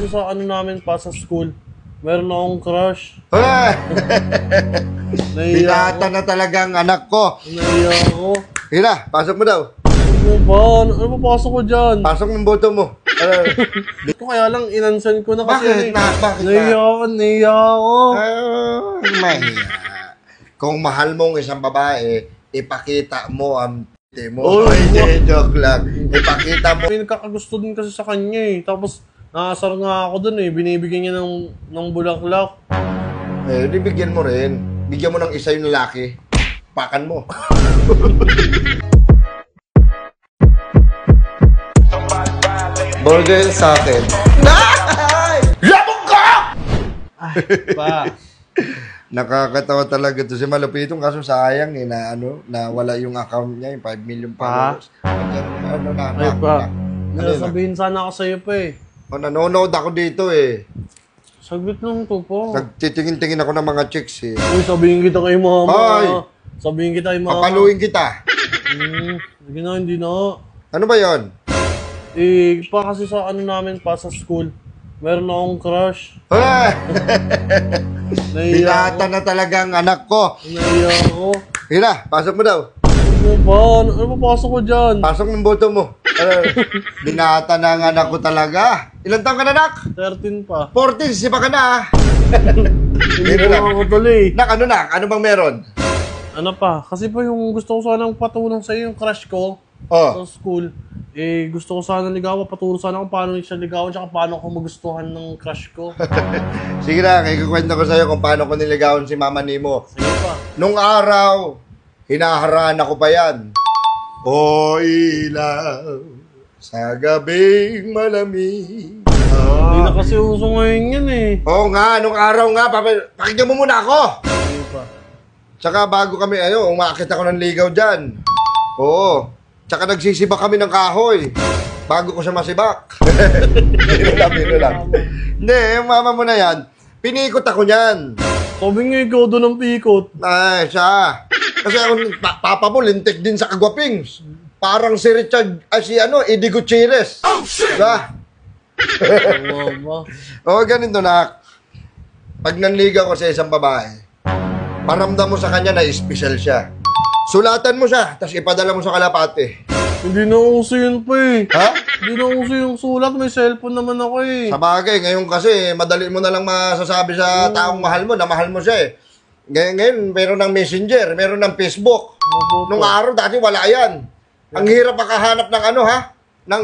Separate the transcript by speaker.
Speaker 1: kasi sa ano namin pa sa school, meron akong crush.
Speaker 2: Binata na talagang anak ko.
Speaker 1: Naiya ako.
Speaker 2: Hira, pasok mo daw.
Speaker 1: Ano ba? Ano ba pasok ko dyan?
Speaker 2: Pasok ng boto mo.
Speaker 1: Ito kaya lang inansan ko na kasi.
Speaker 2: Bakit
Speaker 1: Naiya ako.
Speaker 2: Mahiya. Kung mahal mong isang babae, ipakita mo ang mo. Joke lang. Ipakita mo.
Speaker 1: May nagkakagusto din kasi sa kanya eh. Tapos, nakasar nga ako dun eh. Binibigyan niya ng bulaklak.
Speaker 2: Di bigyan mo rin. Bigyan mo ng isa yung lalaki. Pakan mo. Burger sa akin. Labog ka!
Speaker 1: Pa.
Speaker 2: Nakakatawa talaga to si Malupitong kaso sayang eh na wala yung account niya, yung 5 million followers.
Speaker 1: Ay pa. Nasabihin sana ako sa'yo pa eh.
Speaker 2: Nanonood ako dito eh.
Speaker 1: Saglit lang to po.
Speaker 2: Nagtitingin-tingin ako ng mga chicks eh.
Speaker 1: Uy, sabihin kita kay mama.
Speaker 2: Ay!
Speaker 1: Sabihin kita kay mama.
Speaker 2: Papaluin kita.
Speaker 1: Sige na, hindi na.
Speaker 2: Ano ba yon?
Speaker 1: Pa kasi sa ano namin pa sa school, meron akong crush.
Speaker 2: Binata na talagang anak ko.
Speaker 1: Naiya ako.
Speaker 2: Hira, pasok mo daw.
Speaker 1: Ano ba? Ano ba pasok ko dyan?
Speaker 2: Pasok ng boto mo. Binata na ang anak ko talaga. Ilan taong ka na, Nak?
Speaker 1: 13 pa.
Speaker 2: 14, sipa ka na.
Speaker 1: Hindi ko ako tuloy.
Speaker 2: Nak, ano bang meron?
Speaker 1: Ano pa? Kasi pa yung gusto ko sanang patulong sa'yo yung crush ko sa school. Gusto ko sana ligawan, paturo sana kung paano siya ligawan tsaka paano ko magustuhan ng crush ko.
Speaker 2: Sige na, ikukwento ko sa'yo kung paano ko niligawan si Mama Nemo.
Speaker 1: Sige pa.
Speaker 2: Nung araw, hinaharana ko pa yan. O ilaw, sa gabing malamig.
Speaker 1: Hindi na kasi uso ngayon yan eh.
Speaker 2: Oo nga, nung araw nga, pakinggan mo muna ako.
Speaker 1: Sige pa.
Speaker 2: Tsaka bago kami, umakit ako ng ligaw dyan. Oo. Tsaka nagsisibak kami ng kahoy. Bago ko siya masibak. Biro lang. Hindi, yung mama mo na yan, pinikot ako niyan.
Speaker 1: Sabi nga ikaw doon ang pikot.
Speaker 2: Ay, siya. Kasi ako, papa mo, lintik din sa kagwapings. Parang si Richard, Eddie Gutierrez. Oh, shit! Diba? Ganito na. Pag nanligaw ko sa isang babae, paramdam mo sa kanya na special siya. Sulatan mo siya, tapos ipadala mo sa kalapate.
Speaker 1: Hindi na uso yun pa eh.
Speaker 2: Ha?
Speaker 1: Hindi na uso yung sulat, may cellphone naman ako eh.
Speaker 2: Sa bagay, ngayon kasi, madali mo na lang masasabi sa taong mahal mo na mahal mo siya eh. Ngayon, meron ng Messenger, meron ng Facebook. Nung araw, dati wala yan. Ang hirap makahanap ng ng